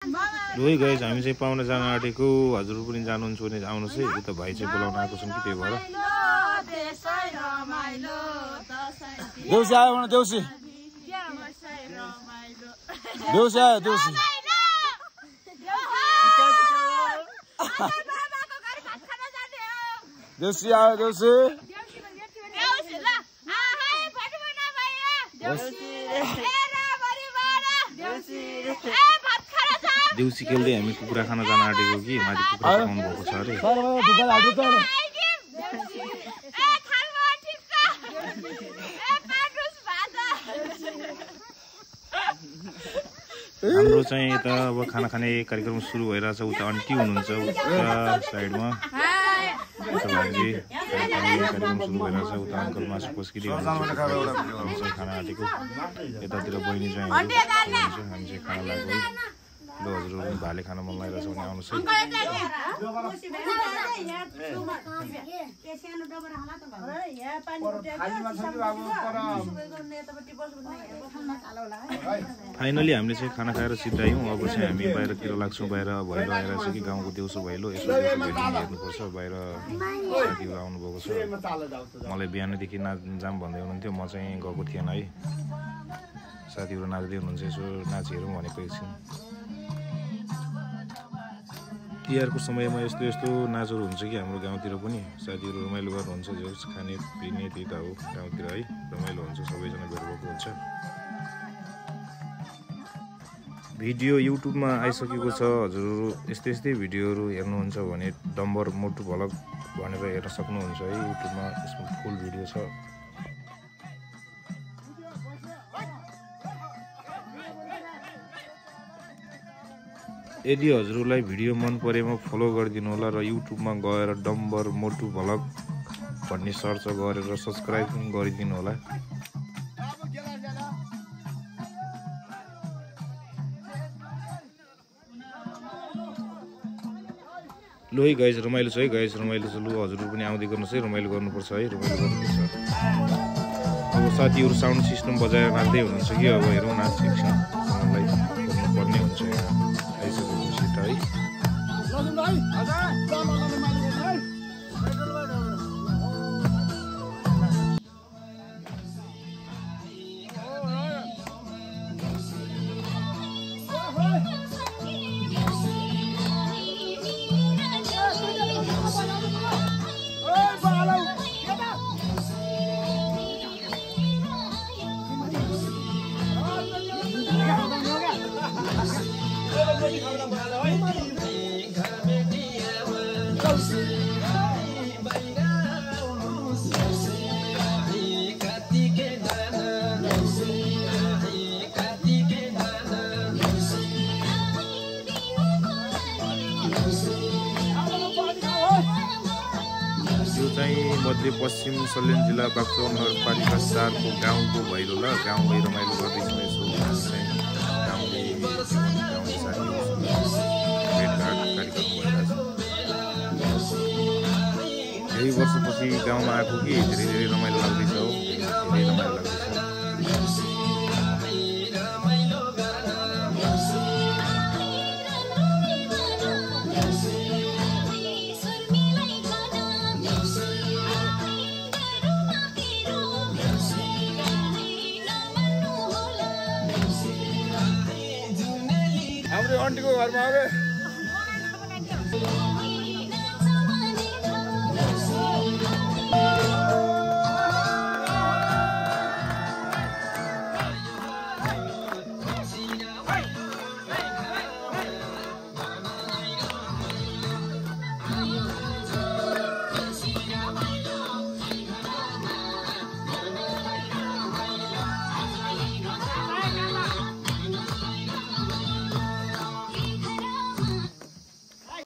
दुई गएछ हामी चाहिँ पाउन जान आँटेको हजुर पनि जानुहुन्छ भने आउनुहोस् है उता भाइ चाहिँ बोलाउन आएको छन् कि त्यही भएर देउसी आयो भने देउसी देउसी आयो देउसी देउसी आयो देउसी देउसी खेल्दै हामी कुखुरा खान जान आँटेको कि माथि कुखुरा पकाउनु भएको छ अरे हाम्रो चाहिँ यता अब खाना खाने कार्यक्रम सुरु भइरहेछ उता आन्टी हुनुहुन्छ उता साइडमा कार्यक्रम सुरु भइरहेछ उता अङ्कल मासु पस्किँदै हुनुहुन्छ खाना आँटेको यतातिर बहिनी चाहिँ हामी चाहिँ खाना लाग्यो है ल हजुर भाले खान मन लागिरहेछ भने आउनुहोस् है फाइनली हामीले चाहिँ खाना खाएर सिद्धायौँ अब चाहिँ हामी बाहिरतिर लाग्छौँ बाहिर भैलो आइरहेको छ कि गाउँको देउसो भैलो यसो हेर्नुपर्छ बाहिर साथीहरू आउनुभएको छ मलाई बिहानदेखि नाचजाम भन्दै हुनुहुन्थ्यो म चाहिँ गएको थिएन है साथीहरू नाच्दै हुनुहुन्छ यसो नाच हेरौँ भनेको एकछिन तिहारको समयमा यस्तो यस्तो नाचहरू हुन्छ कि हाम्रो गाउँतिर पनि साथीहरू रमाइलो गर्नुहुन्छ जो खाने पिने त्यही त हो गाउँतिर है रमाइलो हुन्छ सबैजना भेट भएको हुन्छ भिडियो युट्युबमा आइसकेको छ हजुरहरू यस्तै यस्तै भिडियोहरू हेर्नुहुन्छ भने डम्बर मोटु भ्लग भनेर हेर्न सक्नुहुन्छ है युट्युबमा यसमा फुल भिडियो छ यदि हजुरलाई भिडियो मन परेमा फलो गरिदिनु होला र युट्युबमा गएर डम्बर मोटु भ्लग भन्ने सर्च गरेर सब्स्क्राइब पनि गरिदिनु होला लु है गाइस रमाइलो छ है गाइस रमाइलो छ लु हजुरहरू पनि आउँदै गर्नुहोस् है रमाइलो गर्नुपर्छ है रमाइलो गर्नुपर्छ अब साथीहरू साउन्ड सिस्टम बजाएर नाच्दै हुनुहुन्छ कि अब हेरौँ नाच एकछिनलाई गर्नुपर्ने हुन्छ आइसकेपछि त है मध्यपश्चिम सल्यान जिल्ला बाक्सो नगरपालिका 4 को गाउँको भैलो ल गाउँमै रमाइलो गर्दैछौँ यसो चाहिँ गाउँले साथीहरूसँग भेटघाट कार्यक्रम भइरहेछ धेरै वर्षपछि गाउँमा आएको कि धेरै रमाइलो लाग्दैछ हो धेरै रमाइलो लाग्दैछ आन्टीको घरमा आवे